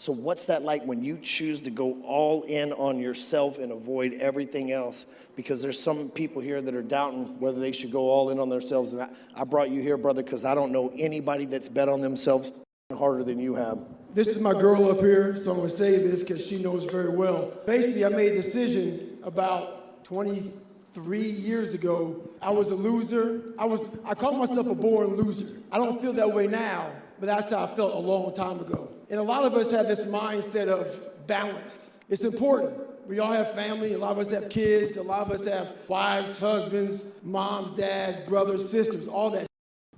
So what's that like when you choose to go all in on yourself and avoid everything else? Because there's some people here that are doubting whether they should go all in on themselves. And I brought you here, brother, because I don't know anybody that's bet on themselves harder than you have. This is my girl up here, so I'm going to say this because she knows very well. Basically, I made a decision about 23 years ago. I was a loser. I call myself a born loser. I don't feel that way now, but that's how I felt a long time ago. And a lot of us have this mindset of balanced. It's important. We all have family. A lot of us have kids. A lot of us have wives, husbands, moms, dads, brothers, sisters, all that.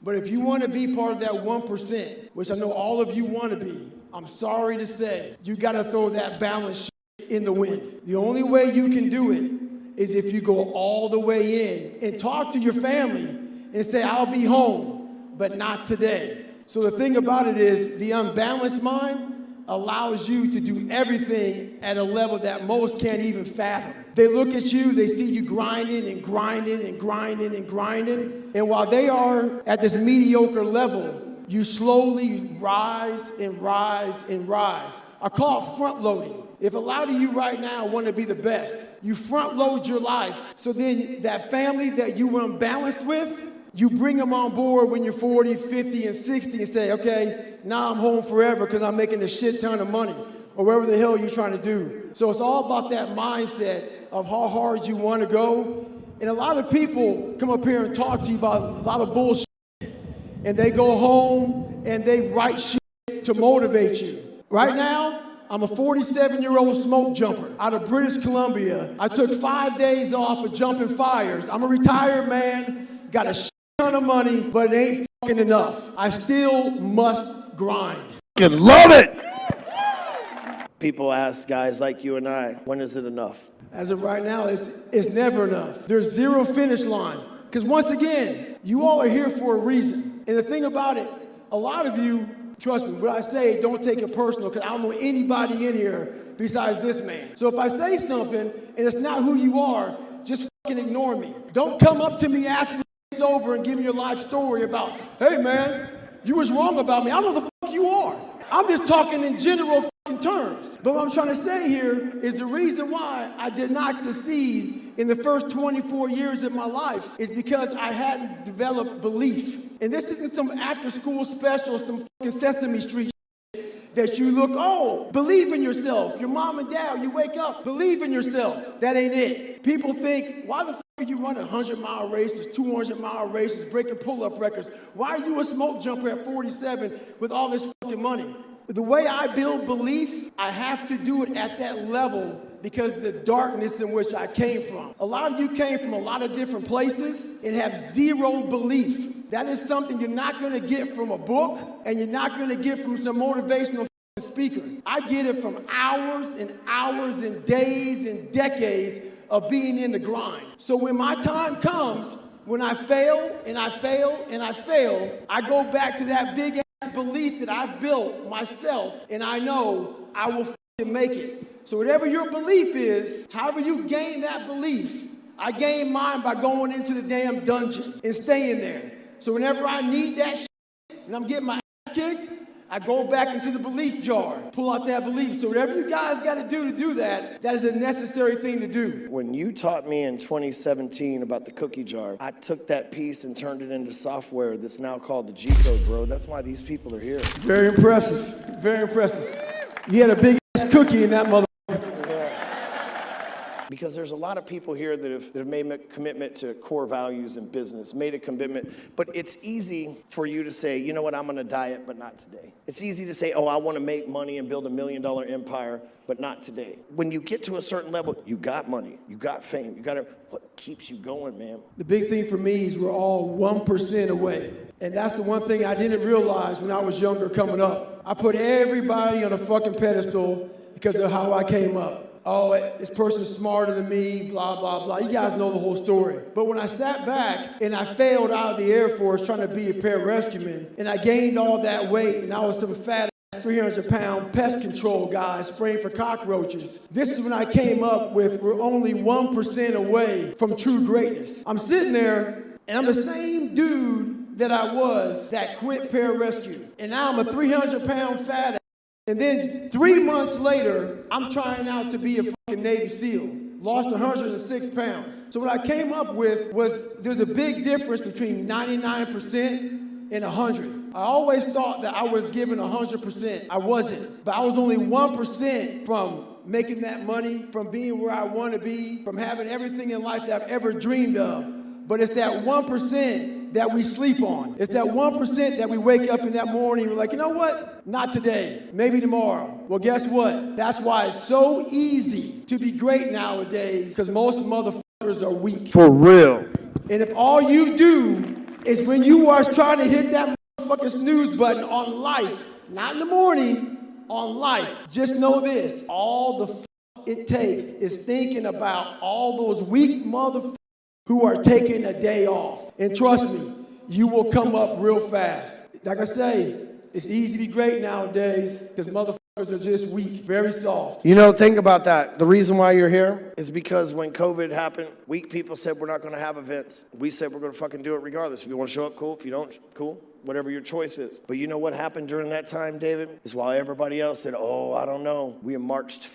But if you want to be part of that 1%, which I know all of you want to be, I'm sorry to say, you got to throw that balance in the wind. The only way you can do it is if you go all the way in and talk to your family and say, I'll be home, but not today. So the thing about it is the unbalanced mind allows you to do everything at a level that most can't even fathom. They look at you, they see you grinding and grinding and grinding and grinding. And while they are at this mediocre level, you slowly rise and rise and rise. I call it front loading. If a lot of you right now want to be the best, you front load your life. So then that family that you were unbalanced with, you bring them on board when you're 40, 50, and 60 and say, okay, now I'm home forever because I'm making a shit ton of money, or whatever the hell you're trying to do. So it's all about that mindset of how hard you want to go. And a lot of people come up here and talk to you about a lot of bullshit, and they go home and they write shit to motivate you. Right now, I'm a 47-year-old smoke jumper out of British Columbia. I took 5 days off of jumping fires. I'm a retired man, got a shit ton of money, but it ain't fucking enough. I still must grind. I love it! People ask guys like you and I, when is it enough? As of right now, it's never enough. There's zero finish line. Because once again, you all are here for a reason. And the thing about it, a lot of you, trust me, what I say, don't take it personal, because I don't know anybody in here besides this man. So if I say something and it's not who you are, just fucking ignore me. Don't come up to me after it's over and give me your life story about, hey man, you was wrong about me. I don't know the fuck you are. I'm just talking in general fucking terms. But what I'm trying to say here is the reason why I did not succeed in the first 24 years of my life is because I hadn't developed belief. And this isn't some after school special, some fucking Sesame Street that you look, oh, believe in yourself. Your mom and dad, you wake up, believe in yourself. That ain't it. People think, why the fuck are you running 100-mile races, 200-mile races, breaking pull-up records? Why are you a smoke jumper at 47 with all this fucking money? The way I build belief, I have to do it at that level because of the darkness in which I came from. A lot of you came from a lot of different places and have zero belief. That is something you're not going to get from a book, and you're not going to get from some motivational speaker. I get it from hours and hours and days and decades of being in the grind. So when my time comes, when I fail and I fail and I fail, I go back to that big ass belief that I've built myself, and I know I will fucking make it. So whatever your belief is, however you gain that belief, I gain mine by going into the damn dungeon and staying there. So whenever I need that shit and I'm getting my ass kicked, I go back into the belief jar, pull out that belief. So whatever you guys got to do that, that is a necessary thing to do. When you taught me in 2017 about the cookie jar, I took that piece and turned it into software that's now called the G-code, bro. That's why these people are here. Very impressive. Very impressive. You had a big ass cookie in that mother. Because there's a lot of people here that have made a commitment to core values in business, made a commitment, but it's easy for you to say, you know what, I'm gonna diet, but not today. It's easy to say, oh, I wanna make money and build $1 million empire, but not today. When you get to a certain level, you got money, you got fame, what keeps you going, man? The big thing for me is we're all 1% away. And that's the one thing I didn't realize when I was younger coming up. I put everybody on a fucking pedestal because of how I came up. Oh, this person's smarter than me, blah, blah, blah. You guys know the whole story. But when I sat back and I failed out of the Air Force trying to be a pararescueman, and I gained all that weight, and I was some fat 300-pound pest control guy spraying for cockroaches. This is when I came up with we're only 1% away from true greatness. I'm sitting there, and I'm the same dude that I was that quit pararescue. And now I'm a 300-pound fat And then 3 months later, I'm trying out to be a fucking Navy SEAL. Lost 106 pounds. So what I came up with was there's a big difference between 99% and 100. I always thought that I was giving 100%. I wasn't. But I was only 1% from making that money, from being where I want to be, from having everything in life that I've ever dreamed of. But it's that 1% that we sleep on. It's that 1% that we wake up in that morning, we're like, you know what? Not today, maybe tomorrow. Well, guess what? That's why it's so easy to be great nowadays, because most motherfuckers are weak. For real. And if all you do is when you are trying to hit that motherfucking snooze button on life, not in the morning, on life, just know this, all the it takes is thinking about all those weak motherfuckers who are taking a day off. And trust me, you will come up real fast. Like I say, it's easy to be great nowadays because motherfuckers are just weak, very soft. You know, think about that. The reason why you're here is because when COVID happened, weak people said we're not going to have events. We said we're going to fucking do it regardless. If you want to show up, cool. If you don't, cool. Whatever your choice is. But you know what happened during that time, David? Is while everybody else said, oh, I don't know, we marched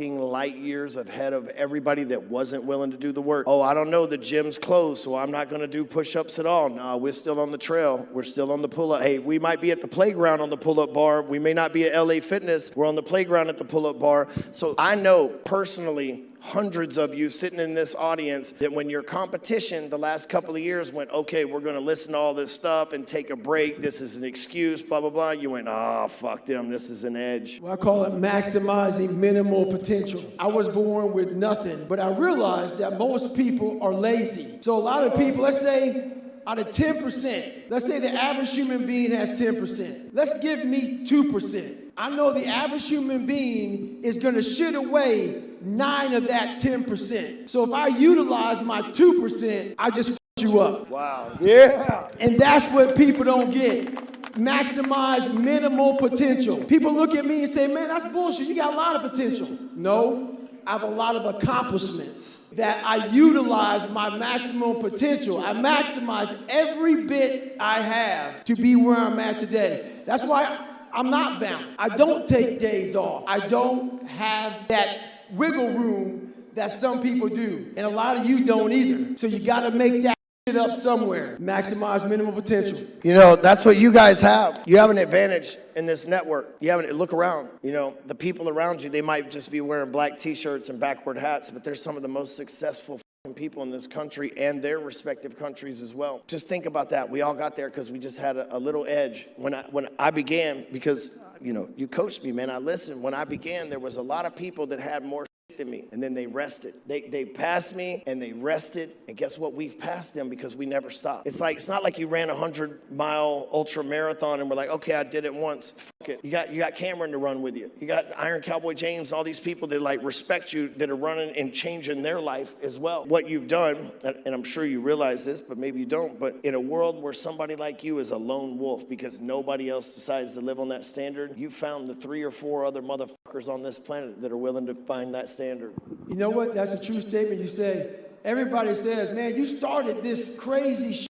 light years ahead of everybody that wasn't willing to do the work. Oh, I don't know, the gym's closed, so I'm not going to do push-ups at all. No, we're still on the trail. We're still on the pull-up. Hey, we might be at the playground on the pull-up bar. We may not be at LA Fitness. We're on the playground at the pull-up bar. So I know personally, hundreds of you sitting in this audience, that when your competition the last couple of years went, okay, we're going to listen to all this stuff and take a break. This is an excuse, blah, blah, blah. You went, oh, fuck them. This is an edge. Well, I call it maximizing minimal potential. I was born with nothing, but I realized that most people are lazy. So a lot of people, let's say, out of 10%, let's say the average human being has 10%. Let's give me 2%. I know the average human being is going to shit away 9 of that 10%. So if I utilize my 2%, I just f you up. Wow. Yeah. And that's what people don't get. Maximize minimal potential. People look at me and say, man, that's bullshit. You got a lot of potential. No, I have a lot of accomplishments that I utilize my maximum potential. I maximize every bit I have to be where I'm at today. That's why I'm not bound. I don't take days off. I don't have that wiggle room that some people do. And a lot of you don't either. So you got to make that shit up somewhere. Maximize minimal potential. You know, that's what you guys have. You have an advantage in this network. You have look around. You know, the people around you, they might just be wearing black t-shirts and backward hats, but they're some of the most successful people in this country and their respective countries as well. Just think about that. We all got there because we just had a little edge. When I began, because, you know, you coached me, man, I listened. When I began, there was a lot of people that had more than me, and then they rested. They passed me and they rested, and guess what? We've passed them because we never stopped. It's not like you ran a 100-mile ultra marathon and we're like, okay, I did it once. Fuck it. You got Cameron to run with you. You got Iron Cowboy James, all these people that like respect you, that are running and changing their life as well. What you've done, and I'm sure you realize this, but maybe you don't, but in a world where somebody like you is a lone wolf because nobody else decides to live on that standard, you found the 3 or 4 other motherfuckers on this planet that are willing to find that standard. You know what? That's a true statement. You say, everybody says, man, you started this crazy shit.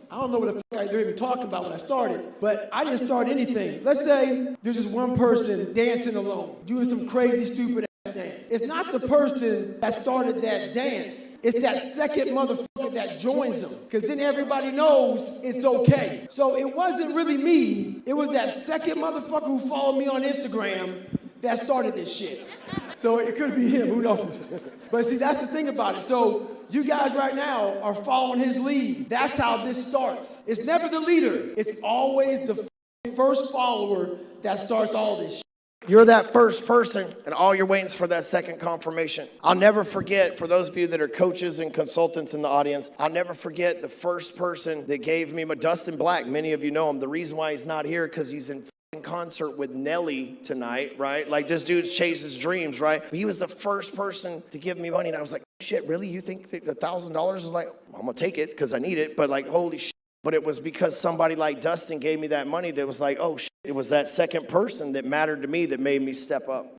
I don't know what the fuck they're even talking about when I started, but I didn't start anything. Let's say there's just one person dancing alone, doing some crazy, stupid ass dance. It's not the person that started that dance. It's that second motherfucker that joins them, because then everybody knows it's okay. So it wasn't really me. It was that second motherfucker who followed me on Instagram that started this shit. So it could be him, who knows? But see, that's the thing about it. So you guys right now are following his lead. That's how this starts. It's never the leader. It's always the first follower that starts all this shit. You're that first person, and all you're waiting is for that second confirmation. I'll never forget, for those of you that are coaches and consultants in the audience, I'll never forget the first person that gave me, Dustin Black, many of you know him. The reason why he's not here, because he's in concert with Nelly tonight, right? Like, this dude chases dreams, right? He was the first person to give me money, and I was like, shit, really? You think $1,000 is like, I'm gonna take it because I need it, but like, holy shit. But it was because somebody like Dustin gave me that money that was like, oh shit, it was that second person that mattered to me that made me step up.